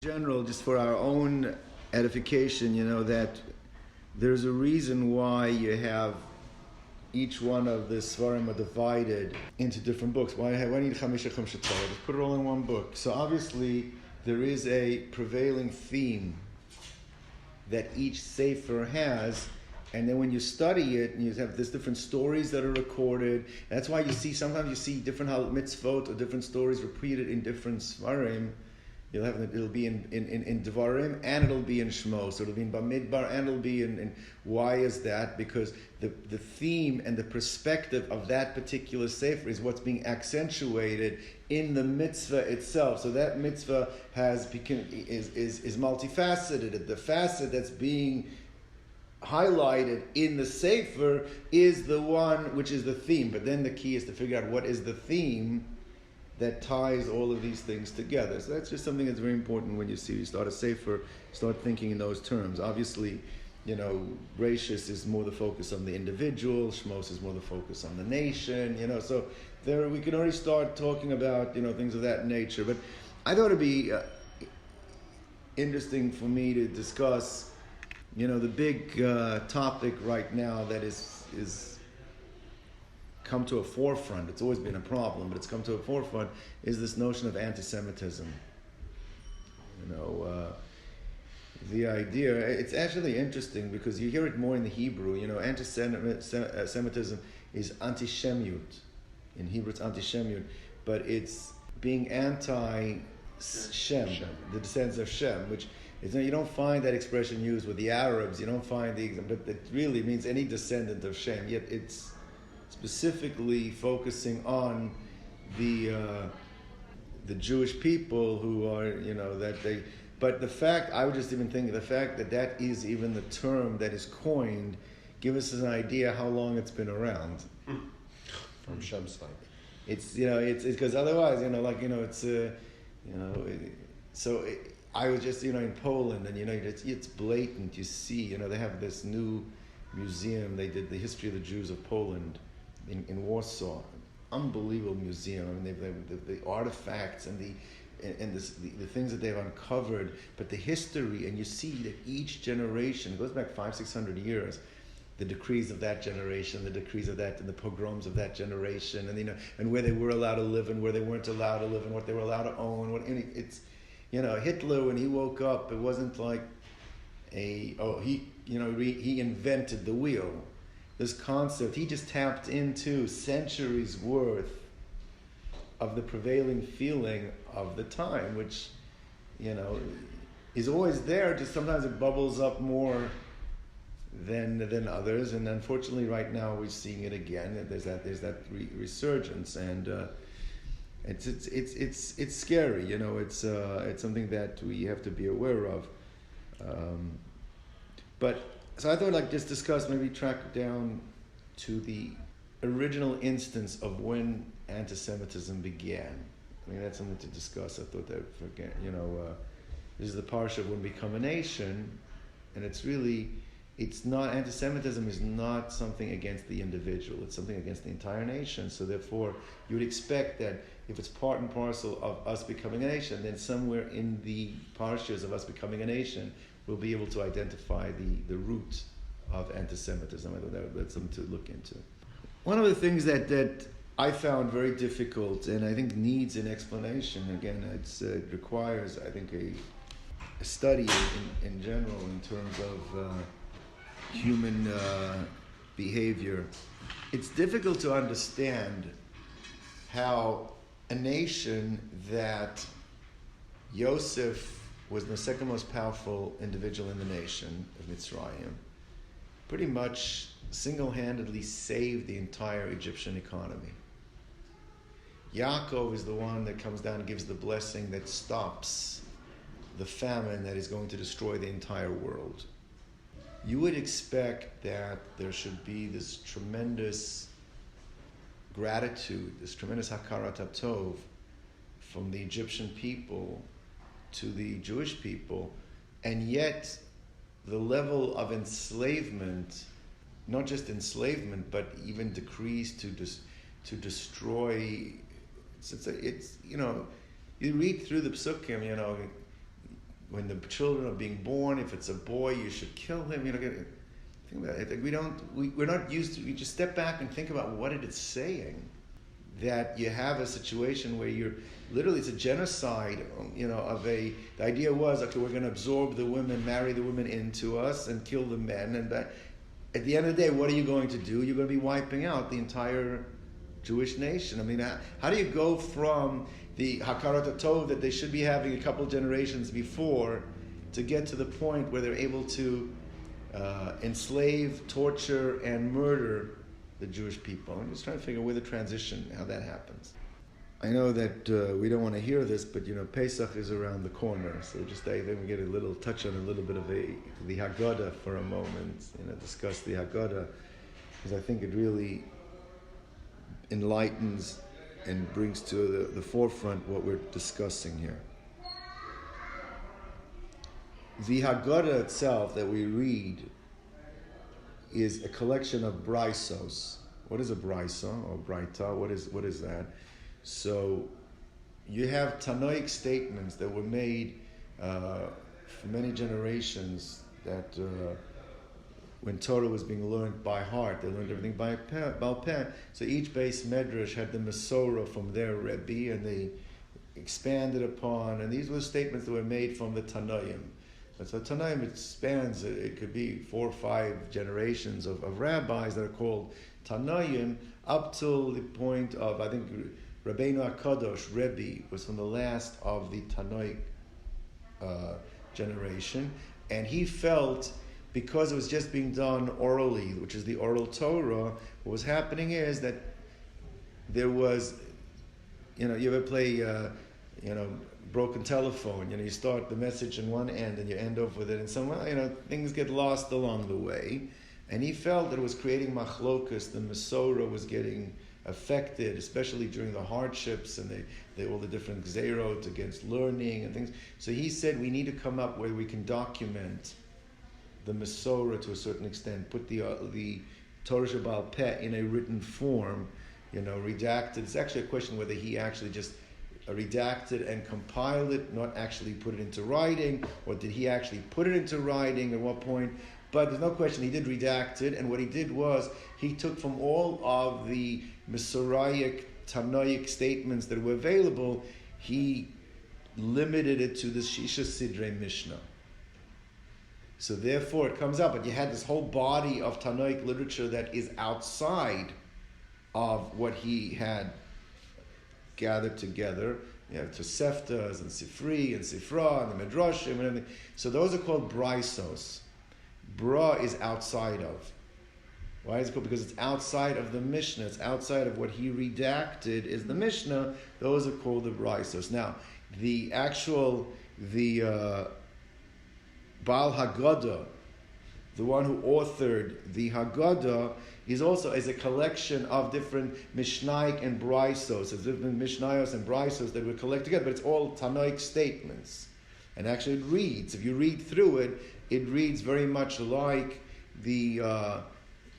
In general, just for our own edification, that there's a reason why you have each one of the Svarim are divided into different books. Why need Chamisha Chamisha Torah? Just put it all in one book. So obviously, there is a prevailing theme that each Sefer has, and then when you study it, you have these different stories that are recorded. That's why sometimes you see different mitzvot or different stories repeated in different Svarim. It'll be in Devarim and it'll be in Shmot. So it'll be in Bamidbar and it'll be in. Why is that? Because the theme and the perspective of that particular sefer is what's being accentuated in the mitzvah itself. So that mitzvah is multifaceted. The facet that's being highlighted in the sefer is the one which is the theme. But then the key is to figure out what is the theme that ties all of these things together. So that's just something that's very important when you start a sefer, start thinking in those terms. Obviously, Rashis is more the focus on the individual, Shmos is more the focus on the nation, so there we can already start talking about, things of that nature. But I thought it'd be interesting for me to discuss, the big topic right now that is come to a forefront. It's always been a problem, but it's come to a forefront, is this notion of anti Semitism. The idea, it's actually interesting because you hear it more in the Hebrew. Anti Semitism is anti-shemut. In Hebrew it's anti-shemut, but it's being anti-Shem, the descendants of Shem, which is, you don't find that expression used with the Arabs. You don't find but it really means any descendant of Shem, yet it's specifically focusing on the Jewish people who are, but the fact, I would just even think the fact that is even the term that is coined, give us an idea how long it's been around. From Shem's time. It's because otherwise, I was just, in Poland, and, it's blatant, you see, they have this new museum, they did the history of the Jews of Poland, in Warsaw, unbelievable museum. I mean, the artifacts and the things that they've uncovered, but the history, and you see that each generation, it goes back 500-600 years, the decrees of that generation, the decrees of that, and the pogroms of that generation, and and where they were allowed to live and where they weren't allowed to live, and what they were allowed to own. Hitler, when he woke up, it wasn't like he invented the wheel. This concept, he just tapped into centuries worth of the prevailing feeling of the time, which, is always there, just sometimes it bubbles up more than others, and unfortunately right now we're seeing it again. There's that resurgence, and it's scary, it's something that we have to be aware of. So I thought I'd just discuss, maybe track down to the original instance of when anti-Semitism began. I mean, that's something to discuss. I thought that, this is the Parsha of when we become a nation, and anti-Semitism is not something against the individual, it's something against the entire nation. So therefore, you would expect that if it's part and parcel of us becoming a nation, then somewhere in the Parshas of us becoming a nation, we'll be able to identify the root of anti-Semitism. I thought that's something to look into. One of the things that I found very difficult, and I think needs an explanation, again, it requires, I think, a study in general in terms of human behavior. It's difficult to understand how a nation that Yosef was the second most powerful individual in the nation of Mitzrayim, pretty much single-handedly saved the entire Egyptian economy. Yaakov is the one that comes down and gives the blessing that stops the famine that is going to destroy the entire world. You would expect that there should be this tremendous gratitude, this tremendous hakarat hatov from the Egyptian people to the Jewish people, and yet the level of enslavement, not just enslavement, but even decrees to destroy. You read through the psukim, when the children are being born, if it's a boy, you should kill him. Think about it. We're not used to. We just step back and think about what it is saying. That you have a situation where you're literally, it's a genocide. The idea was, okay, we're going to absorb the women, marry the women into us, and kill the men. And that, at the end of the day, what are you going to do? You're going to be wiping out the entire Jewish nation. I mean, how do you go from the Hakarat Tov that they should be having a couple generations before to get to the point where they're able to enslave, torture, and murder the Jewish people? I'm just trying to figure out where the transition, how that happens. I know that we don't want to hear this, but Pesach is around the corner, so I think we get a little touch on a little bit of the Haggadah for a moment, discuss the Haggadah, because I think it really enlightens and brings to the forefront what we're discussing here. The Haggadah itself that we read is a collection of braisos. What is a braisa or braita? What is that? So you have Tanoic statements that were made for many generations that when Torah was being learned by heart, they learned everything by Baal Peh. So each base medrash had the Masorah from their Rebbe, and they expanded upon, and these were statements that were made from the Tanoim. So Tanaim, it spans, it could be 4 or 5 generations of rabbis that are called Tanaim, up till the point of, I think, Rabbeinu HaKadosh, Rebbe, was from the last of the Tanoic generation, and he felt, because it was just being done orally, which is the oral Torah, what was happening is that there was, you ever play, broken telephone, you start the message in one end and you end off with it, and somehow, things get lost along the way. And he felt that it was creating machlokas, the Masorah was getting affected, especially during the hardships and all the different gzerot against learning and things. So he said, we need to come up where we can document the Masorah to a certain extent, put the Torah Sheba'al Peh in a written form, redacted. It's actually a question whether he actually just redacted and compiled it, not actually put it into writing, or did he actually put it into writing at what point? But there's no question he did redact it, and what he did was he took from all of the Masoraic, Tanoic statements that were available, he limited it to the Shisha Sidrei Mishnah. So therefore it comes out, but you had this whole body of Tanoic literature that is outside of what he had gathered together. You have Toseftas and Sifri and Shifrah and the Midrashim and everything. So those are called braisos. Bra is outside of. Why is it called? Because it's outside of the Mishnah. It's outside of what he redacted is the Mishnah. Those are called the braisos. Now, the Baal Haggadah, the one who authored the Haggadah, is also a collection of different Mishnaic and braisos, of different Mishnayos and braisos that were collected together, but it's all Tanoic statements. And actually it reads, if you read through it, it reads very much like the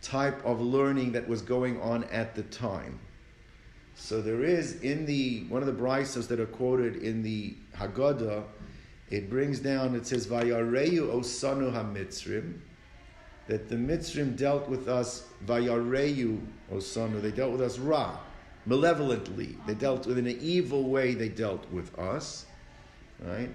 type of learning that was going on at the time. So there is, in one of the braisos that are quoted in the Haggadah, it brings down, it says, Vayareyu osanu ha-mitzrim, that the Mitzrim dealt with us, Vayareyu osanu, they dealt with us ra, malevolently. They dealt with, in an evil way, they dealt with us, right?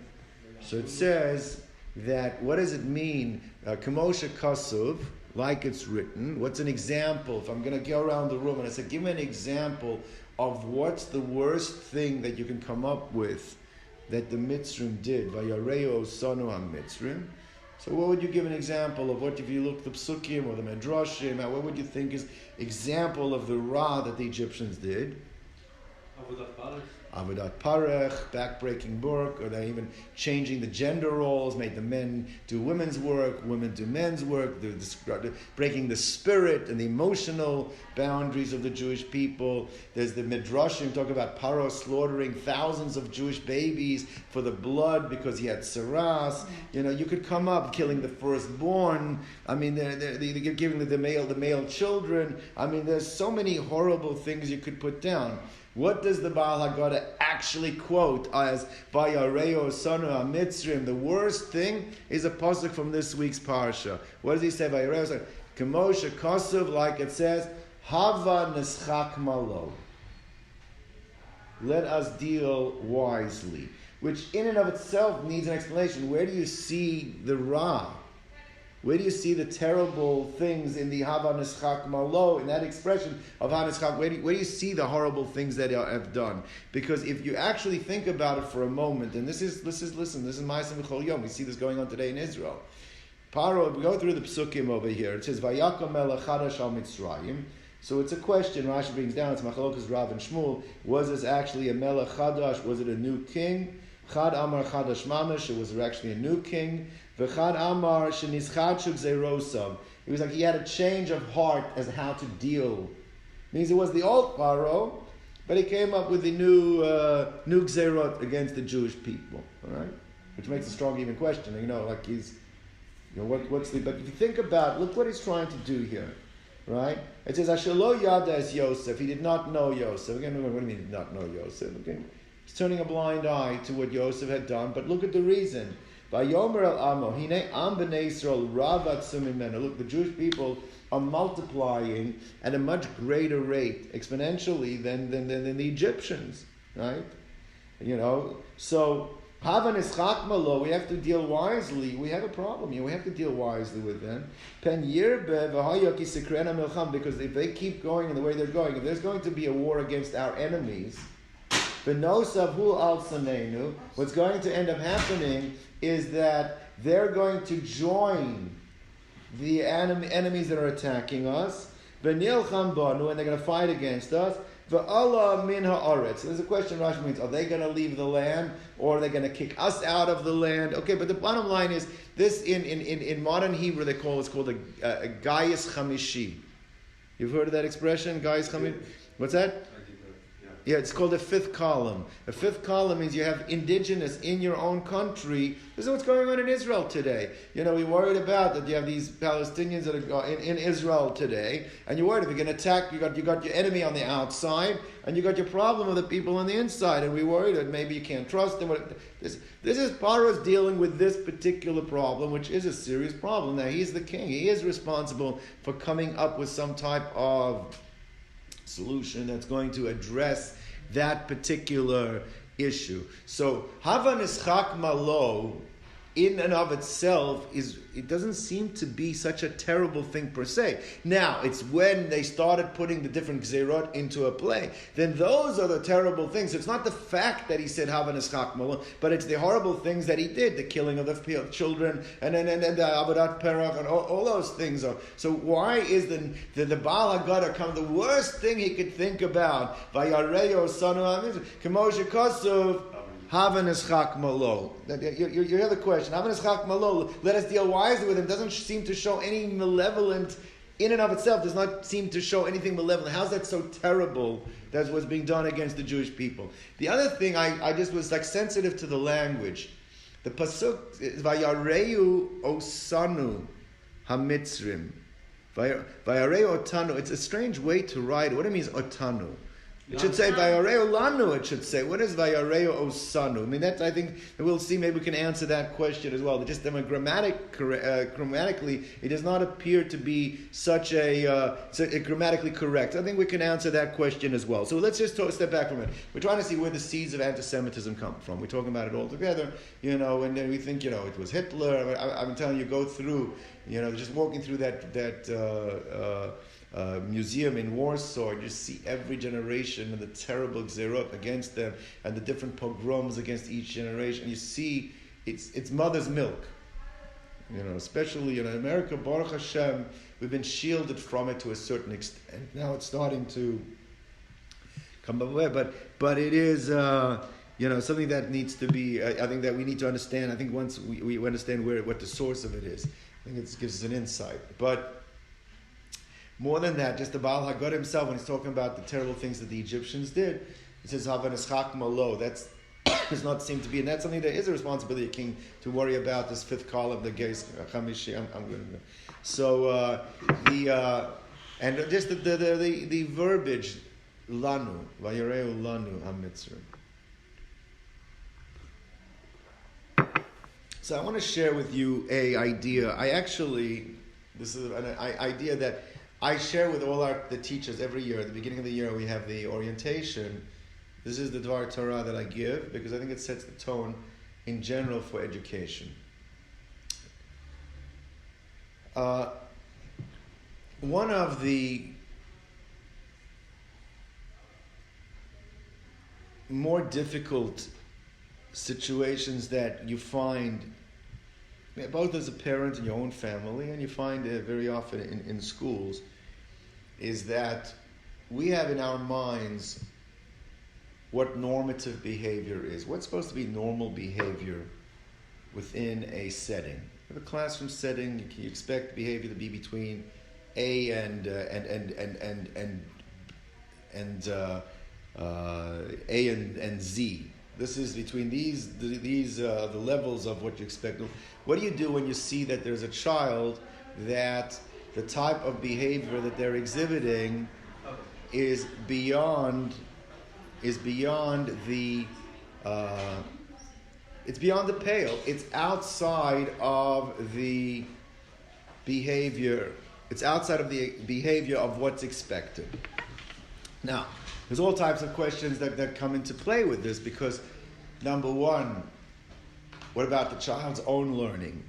So it says that, what does it mean? Kamosha Kasuv, like it's written. What's an example? If I'm going to go around the room and I say, give me an example of what's the worst thing that you can come up with that the Mitzrim did. Vayareu osanu ha-mitzrim. So what would you give an example of? What if you look at the Psukim or the Midrashim, what would you think is example of the Ra that the Egyptians did? Avodat Parech, backbreaking work, or they even changing the gender roles, made the men do women's work, women do men's work, breaking the spirit and the emotional boundaries of the Jewish people. There's the Midrashim talk about Pharaoh slaughtering thousands of Jewish babies for the blood because he had saras. You could come up killing the firstborn. I mean, they're giving the male children. I mean, there's so many horrible things you could put down. What does the Baal Haggadah actually quote as Vayareo Sanu HaMitzrim? The worst thing is a pasuk from this week's parsha. What does he say? Vayareo Sanu Kemosha Kosuv, like it says, Hava Neschak Malo. Let us deal wisely. Which in and of itself needs an explanation. Where do you see the Ra? Where do you see the terrible things in the Hava Neschak Malo, in that expression of Hava Neschak? Where do you see the horrible things that have done? Because if you actually think about it for a moment, and this is Ma'aseh B'chol Yom, we see this going on today in Israel. Pharaoh, we go through the psukim over here. It says Vayakom Melech Chadash al Mitzrayim. So it's a question. Rashi brings down. It's Machalokas Rav and Shmuel. Was this actually a Melech Chadash? Was it a new king? Chad Amar Chadash Mamish. It was actually a new king. V'chad Amar Shenischadshuk Zeirosam. It was like he had a change of heart as how to deal. Means it was the old Pharaoh, but he came up with the new Gzerot against the Jewish people. All right, which makes a strong even question. Like he's, what's the? But if you think about, look what he's trying to do here, right? It says Ashelo Yada es Yosef. He did not know Yosef. Again, what do you mean he did not know Yosef? Okay. He's turning a blind eye to what Yosef had done. But look at the reason. Vayomer el Amo, Hine Am b'nei Yisrael Rav atzum mimenu. Look, the Jewish people are multiplying at a much greater rate, exponentially, than the Egyptians, right? So Havan Ischak Malo, we have to deal wisely. We have a problem here. We have to deal wisely with them. Pen Yirbe v'hayoki Sikrena Milcham, because if they keep going in the way they're going, if there's going to be a war against our enemies, what's going to end up happening is that they're going to join the enemies that are attacking us, and they're going to fight against us. So there's a question Rashi means, are they going to leave the land, or are they going to kick us out of the land? Okay, but the bottom line is, this in modern Hebrew it's called a Gayis Chamishi. You've heard of that expression, Gayis Chamishi? What's that? Yeah, it's called a fifth column. A fifth column means you have indigenous in your own country. This is what's going on in Israel today. We're worried about that you have these Palestinians that are in Israel today, and you're worried if you're going to attack, you got your enemy on the outside, and you got your problem with the people on the inside, and we're worried that maybe you can't trust them. This is Pharaoh's dealing with this particular problem, which is a serious problem. Now, he's the king. He is responsible for coming up with some type of solution that's going to address that particular issue. So Hava Neschak Malo, in and of itself, it doesn't seem to be such a terrible thing per se. Now, it's when they started putting the different Gzerot into a play, then those are the terrible things. So it's not the fact that he said Hava Neschak Malo, but it's the horrible things that he did, the killing of the children, and the Avodat Perach, and all those things are. So why is the Baal Haggadah come? The worst thing he could think about, Vayareo Sanu HaMitzrim, Kemosha Kosuv, Hava Neschak Malo. You hear the question. Hava Neschak Malo. Let us deal wisely with him. Doesn't seem to show any malevolent, in and of itself, does not seem to show anything malevolent. How's that so terrible? That's what's being done against the Jewish people. The other thing, I just was sensitive to the language. The pasuk is Vayareu Osanu HaMitzrim. Vayareu Otanu. It's a strange way to write it. What it means, Otanu? It should say Vayareo Lanu. It should say, what is Vayareo Osanu? I mean, that, I think we'll see. Maybe we can answer that question as well. Just grammatically, it does not appear to be such a grammatically correct. I think we can answer that question as well. So let's just step back from it. We're trying to see where the seeds of anti-Semitism come from. We're talking about it all together, and then we think, it was Hitler. I'm telling you, go through, just walking through that museum in Warsaw, you see every generation and the terrible gzerot against them, and the different pogroms against each generation. You see, it's mother's milk. Especially in America, Baruch Hashem, we've been shielded from it to a certain extent. Now it's starting to come away, but it is something that needs to be. I think that we need to understand. I think once we understand what the source of it is, I think it gives us an insight. But more than that, just the Baal Haggadah himself, when he's talking about the terrible things that the Egyptians did, he says, Hava Neschak Malo. That does not seem to be, and that's something that is a responsibility of the king to worry about, this fifth column, the Geis Chamishi. I'm going to. So, and just the verbiage, lanu, vayireu lanu hamitzrim. So I want to share with you a idea. This is an idea that I share with all the teachers every year. At the beginning of the year, we have the orientation. This is the Dvar Torah that I give because I think it sets the tone in general for education. One of the more difficult situations that you find, both as a parent in your own family, and you find it very often in schools, is that we have in our minds what normative behavior is. What's supposed to be normal behavior within a setting? In a classroom setting, you expect behavior to be between A and A and Z. This is between these the levels of what you expect. What do you do when you see that there's a child that the type of behavior that they're exhibiting is beyond the it's beyond the pale. It's outside of the behavior. It's outside of the behavior of what's expected. Now, there's all types of questions that come into play with this because, number one, what about the child's own learning?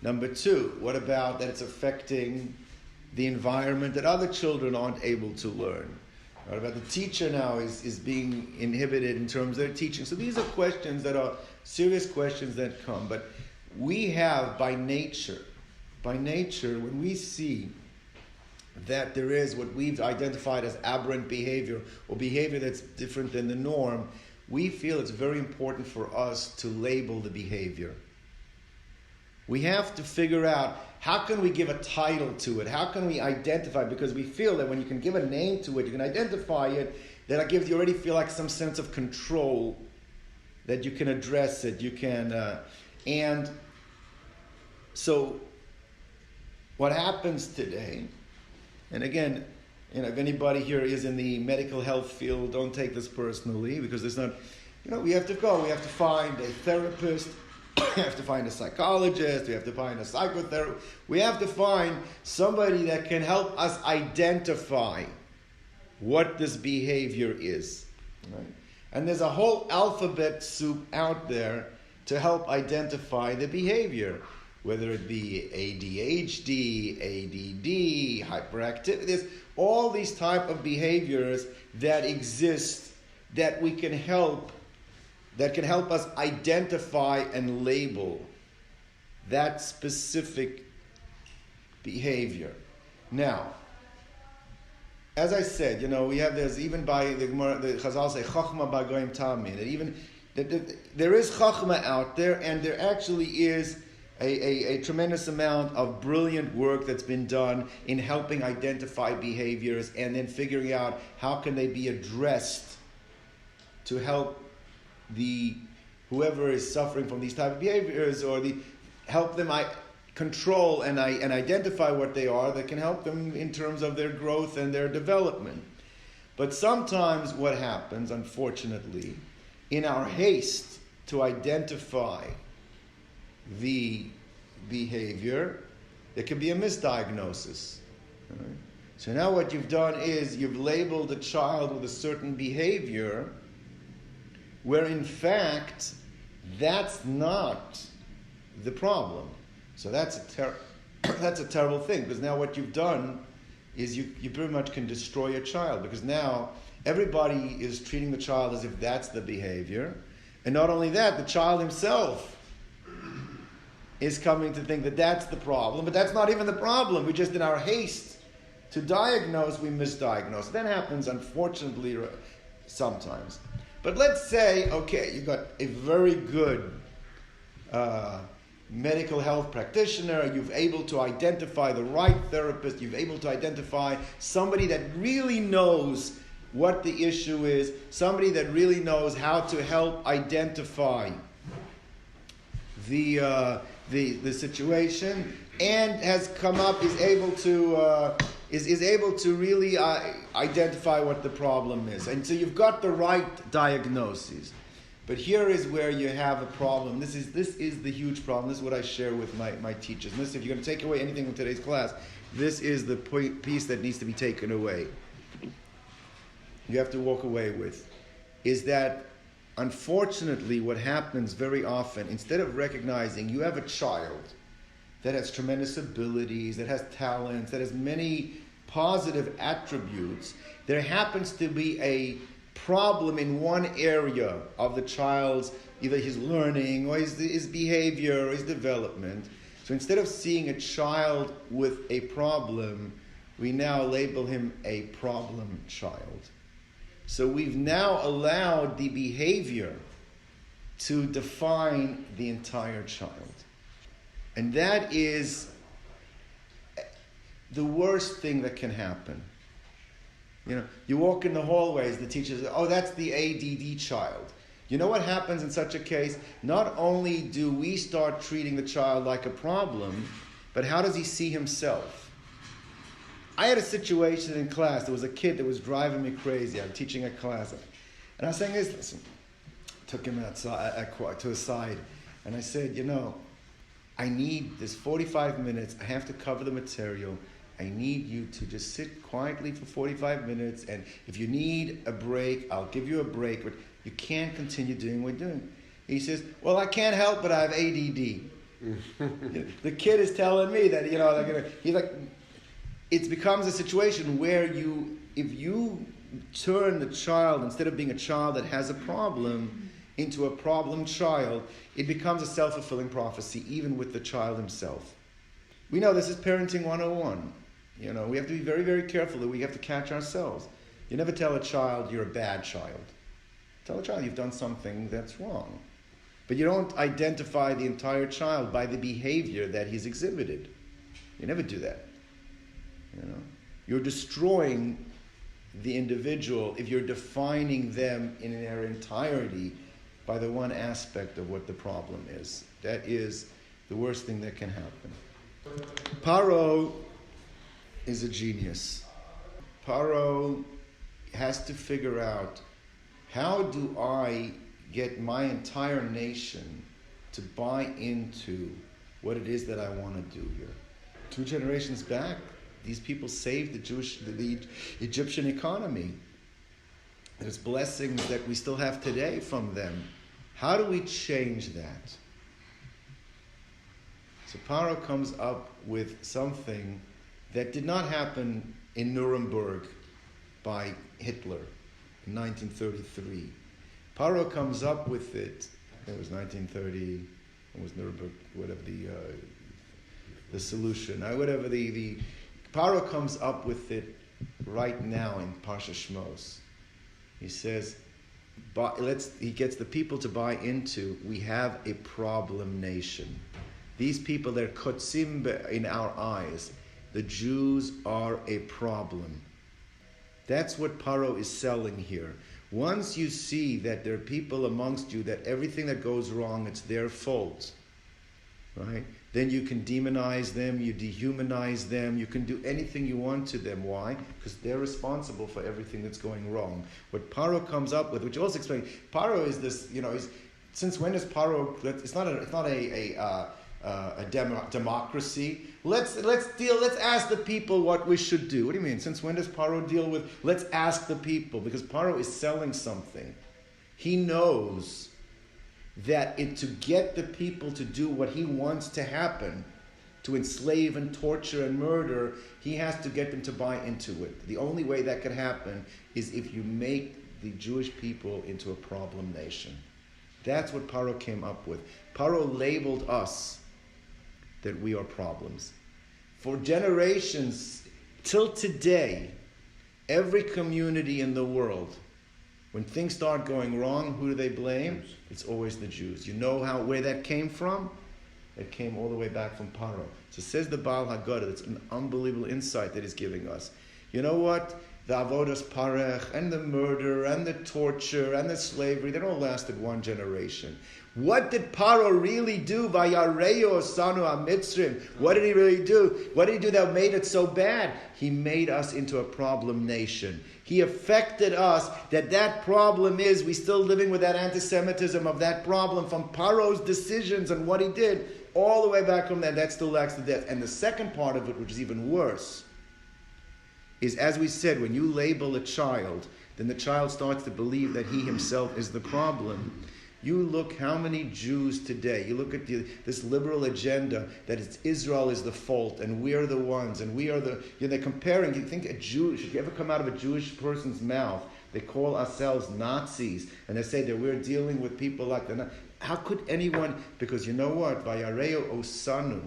Number two, what about that it's affecting the environment that other children aren't able to learn? What about the teacher now is being inhibited in terms of their teaching? So these are questions that are serious questions that come. But we have by nature, when we see that there is what we've identified as aberrant behavior or behavior that's different than the norm, we feel it's very important for us to label the behavior. We have to figure out how can we give a title to it? How can we identify? Because we feel that when you can give a name to it, you can identify it, that gives you already feel like some sense of control, that you can address it, you can, and so what happens today, and again, if anybody here is in the medical health field, don't take this personally, because there's not, we have to find a therapist, we have to find a psychologist, we have to find a psychotherapist, we have to find somebody that can help us identify what this behavior is. Right? And there's a whole alphabet soup out there to help identify the behavior. Whether it be ADHD, ADD, hyperactivity, there's all these type of behaviors that exist that can help us identify and label that specific behavior. Now, as I said, we have there's even by the Chazal say Chachma Bagoyim Tamin, that there is Chachma out there, and there actually is a tremendous amount of brilliant work that's been done in helping identify behaviors and then figuring out how can they be addressed to help whoever is suffering from these type of behaviors, or help them control and identify what they are that can help them in terms of their growth and their development. But sometimes what happens, unfortunately, in our haste to identify the behavior, there can be a misdiagnosis. Right? So now what you've done is you've labeled a child with a certain behavior where in fact that's not the problem. So that's a terrible thing, because now what you've done is you pretty much can destroy a child, because now everybody is treating the child as if that's the behavior, and not only that, the child himself is coming to think that that's the problem, but that's not even the problem. We just, in our haste to diagnose, we misdiagnose. That happens, unfortunately, sometimes. But let's say, okay, you've got a very good medical health practitioner, you've able to identify the right therapist, you've able to identify somebody that really knows what the issue is, somebody that really knows how to help identify the situation, and has come up, is able to is able to really identify what the problem is. And so you've got the right diagnoses. But here is where you have a problem. This is the huge problem. This is what I share with my teachers. And listen, if you're going to take away anything from today's class, this is the piece that needs to be taken away. You have to walk away with. Is that, unfortunately, what happens very often, instead of recognizing you have a child that has tremendous abilities, that has talents, that has many positive attributes, there happens to be a problem in one area of the child's, either his learning or his behavior or his development. So instead of seeing a child with a problem, we now label him a problem child. So we've now allowed the behavior to define the entire child. And that is the worst thing that can happen. You know, you walk in the hallways, the teacher says, oh, that's the ADD child. You know what happens in such a case? Not only do we start treating the child like a problem, but how does he see himself? I had a situation in class. There was a kid that was driving me crazy. I'm teaching a class. And I was saying this, listen, took him outside, to a side, and I said, you know, I need this 45 minutes. I have to cover the material. I need you to just sit quietly for 45 minutes, and if you need a break, I'll give you a break, but you can't continue doing what you're doing. He says, well, I can't help but I have ADD. The kid is telling me that, you know, it becomes a situation where if you turn the child, instead of being a child that has a problem, into a problem child, it becomes a self-fulfilling prophecy, even with the child himself. We know this is parenting 101. You know, we have to be very, very careful that we have to catch ourselves. You never tell a child you're a bad child. Tell a child you've done something that's wrong. But you don't identify the entire child by the behavior that he's exhibited. You never do that. You know, you're destroying the individual if you're defining them in their entirety by the one aspect of what the problem is. That is the worst thing that can happen. Pharaoh is a genius. Pharaoh has to figure out, how do I get my entire nation to buy into what it is that I want to do here? 2 generations back, these people saved the Egyptian economy. There's blessings that we still have today from them. How do we change that? So Pharaoh comes up with something that did not happen in Nuremberg by Hitler in 1933. Pharaoh comes up with it. It was 1930. It was Nuremberg. Whatever the solution. Whatever the Pharaoh comes up with it right now in Parsha Shmot. He says, he gets the people to buy into, we have a problem nation. These people, they're kotzim in our eyes. The Jews are a problem. That's what Pharaoh is selling here. Once you see that there are people amongst you that everything that goes wrong, it's their fault, right? Then you can demonize them, you dehumanize them, you can do anything you want to them. Why? Because they're responsible for everything that's going wrong. What Pharaoh comes up with, which also explains, Pharaoh is this, you know, since when is Pharaoh, it's not a democracy. Let's ask the people what we should do. What do you mean? Since when does Pharaoh deal with, let's ask the people? Because Pharaoh is selling something. He knows that to get the people to do what he wants to happen, to enslave and torture and murder, he has to get them to buy into it. The only way that could happen is if you make the Jewish people into a problem nation. That's what Pharaoh came up with. Pharaoh labeled us that we are problems. For generations, till today, every community in the world, when things start going wrong, who do they blame? It's always the Jews. You know where that came from? It came all the way back from Pharaoh. So says the Baal Haggadah, it's an unbelievable insight that he's giving us. You know what? the avodas parech, and the murder, and the torture, and the slavery, that all lasted one generation. What did Paro really do? Vayareyo osanu ha-mitzrim. What did he really do? What did he do that made it so bad? He made us into a problem nation. He affected us that problem is, we still living with that anti-Semitism of that problem from Paro's decisions and what he did, all the way back from that still lacks the death. And the second part of it, which is even worse, is, as we said, when you label a child, then the child starts to believe that he himself is the problem. You look how many Jews today, you look at this liberal agenda that Israel is the fault and we're the ones and we are the, they're comparing, you think a Jew, should you ever come out of a Jewish person's mouth, they call ourselves Nazis and they say that we're dealing with people like that. How could anyone, because you know what, Vayareo Osanu,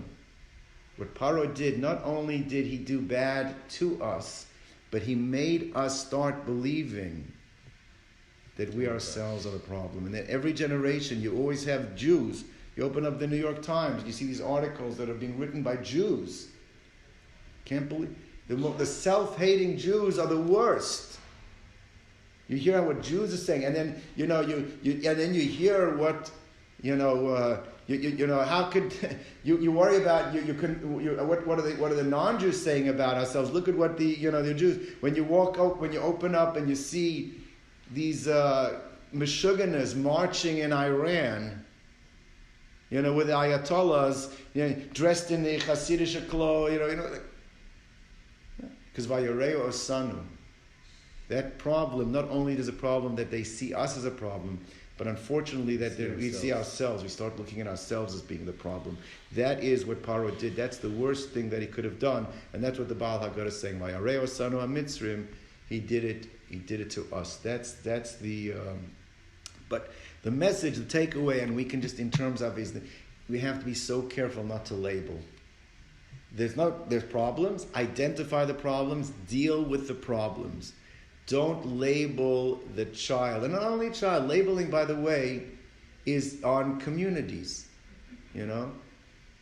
what Paro did, not only did he do bad to us, but he made us start believing that we ourselves are the problem. And that every generation, you always have Jews. You open up the New York Times, you see these articles that are being written by Jews. Can't believe, the self-hating Jews are the worst. You hear what Jews are saying, and then, you then you hear what, how could you worry about what are the non-Jews saying about ourselves? Look at what the Jews, when you open up and you see these Meshuggahs marching in Iran, with the Ayatollahs, dressed in the Hasidic clothes, because Vayareo Osanu, that problem, not only is a problem that they see us as a problem, but unfortunately that we see ourselves. We start looking at ourselves as being the problem. That is what Paro did. That's the worst thing that he could have done, and that's what the Baal Haggadah is saying. Vayareo Osanu ha-mitzrim. He did it to us. That's the. But the message, the takeaway, and we can just in terms of is that we have to be so careful not to label. There's problems. Identify the problems. Deal with the problems. Don't label the child, and not only child. Labeling, by the way, is on communities.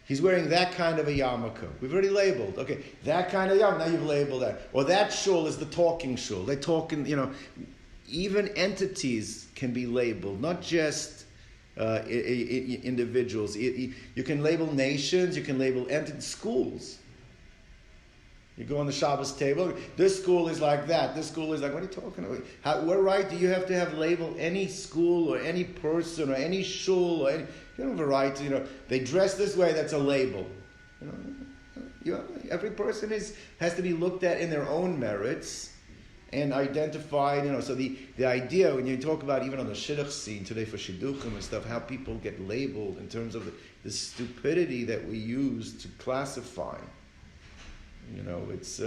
He's wearing that kind of a yarmulke. We've already labeled. Okay, that kind of yarmulke, now you've labeled that. Or that shul is the talking shul. They talk in, even entities can be labeled, not just individuals. You can label nations, you can label entities, schools. You go on the Shabbos table, this school is like that, this school is like, what are you talking about? What right do you have to have labeled any school or any person or any shul or any... You don't have a right to, they dress this way, that's a label. Every person has to be looked at in their own merits and identified, So the idea, when you talk about even on the shidduch scene today for shidduchim and stuff, how people get labeled in terms of the stupidity that we use to classify. It's...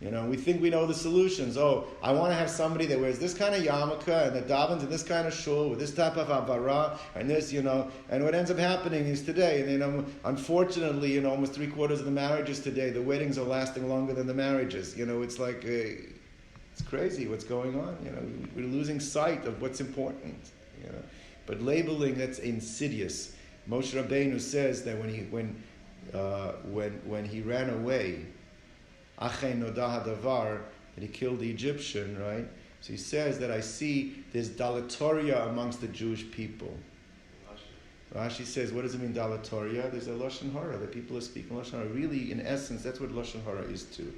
we think we know the solutions. Oh, I want to have somebody that wears this kind of yarmulke and that davens in this kind of shul with this type of avara and this, And what ends up happening is today, and unfortunately, almost 3/4 of the marriages today, the weddings are lasting longer than the marriages. It's like it's crazy what's going on. We're losing sight of what's important. But labeling, that's insidious. Moshe Rabbeinu says that when he ran away, Achen Nodah Hadavar, that he killed the Egyptian, right? So he says that I see there's dalatoria amongst the Jewish people. Rashi says, what does it mean, dalatoria? There's a Lashon Hara, that people are speaking Lashon Hara. Really, in essence, that's what Lashon Hara is too.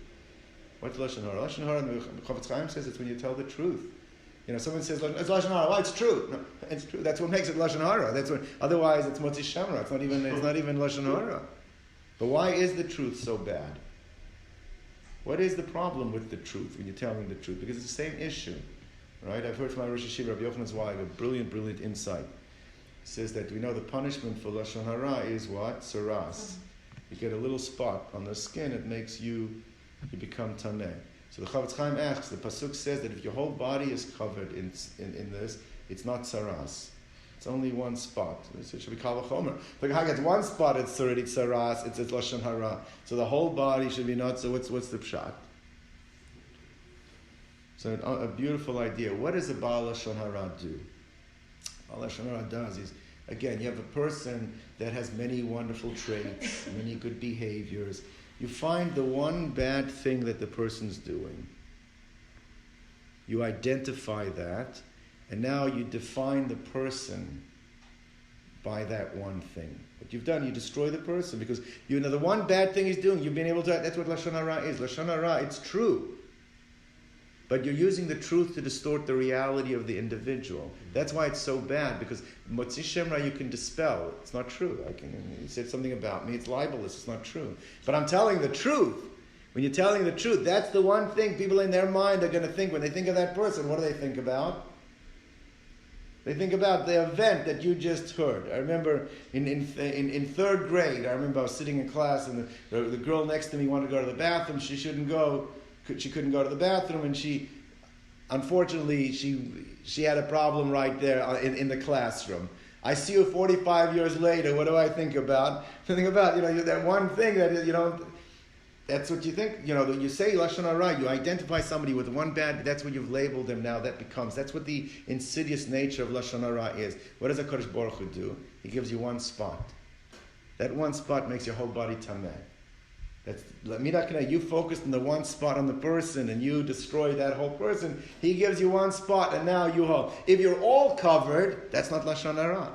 What's Lashon Hara? Lashon Hara, the Chofetz Chaim says it's when you tell the truth. Someone says, it's Lashon Hara. Well, it's true. No, it's true. That's what makes it Lashon Hara. Otherwise, it's Motzi Shamra. It's not even Lashon Hara. But why is the truth so bad? What is the problem with the truth when you're telling the truth? Because it's the same issue, right? I've heard from my Rosh Yeshiva, Rabbi Yochanan Zweig, a brilliant insight. He says that we know the punishment for Lashon Hara is what? Saras. You get a little spot on the skin, it makes you become Taneh. So the Chofetz Chaim asks, the Pasuk says that if your whole body is covered in this, it's not Saras. It's only one spot. It should be Kal V'chomer. But if it's one spot, it's already Tsaras, it's Lashon Hara. So the whole body should be not, so what's the pshat? So a beautiful idea. What does a Baal Lashon Hara do? Baal Lashon Hara does is, again, you have a person that has many wonderful traits, many good behaviors. You find the one bad thing that the person's doing. You identify that, and now you define the person by that one thing. What you've done, you destroy the person, because you know the one bad thing he's doing, you've been able to, that's what Lashon Hara is. Lashon Hara, it's true. But you're using the truth to distort the reality of the individual. That's why it's so bad, because Motzi Shemra you can dispel. It's not true. You said something about me, it's libelous, it's not true. But I'm telling the truth. When you're telling the truth, that's the one thing people in their mind are going to think. When they think of that person, what do they think about? They think about the event that you just heard. I remember in third grade, I remember I was sitting in class and the girl next to me wanted to go to the bathroom. She couldn't go to the bathroom, and unfortunately, she had a problem right there in the classroom. I see you 45 years later. What do I think about? I think about, that one thing that, that's what you think. You say Lashon Hara, you identify somebody with one bad, that's what you've labeled them now. That's what the insidious nature of Lashon Hara is. What does HaKadosh Baruch Hu do? He gives you one spot. That one spot makes your whole body tameh. You focused on the one spot on the person and you destroy that whole person. He gives you one spot and now you hold. If you're all covered, that's not Lashon Hara.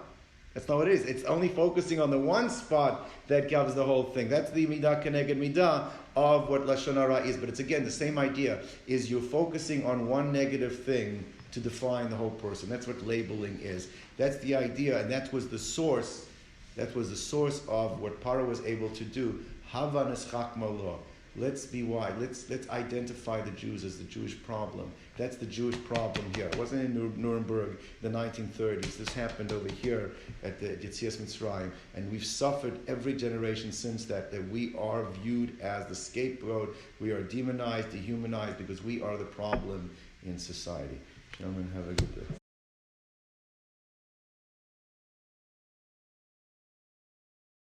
That's not what it is. It's only focusing on the one spot that covers the whole thing. That's the midah keneged midah of what Lashon Hara is. But it's again the same idea, is you're focusing on one negative thing to define the whole person. That's what labeling is. That's the idea, and that was the source. That was the source of what Pharaoh was able to do. Hava neschak malo. Let's be wide. Let's identify the Jews as the Jewish problem. That's the Jewish problem here. It wasn't in Nuremberg in the 1930s. This happened over here at the Yetzias Mitzrayim. And we've suffered every generation since that we are viewed as the scapegoat. We are demonized, dehumanized, because we are the problem in society. Gentlemen, have a good day.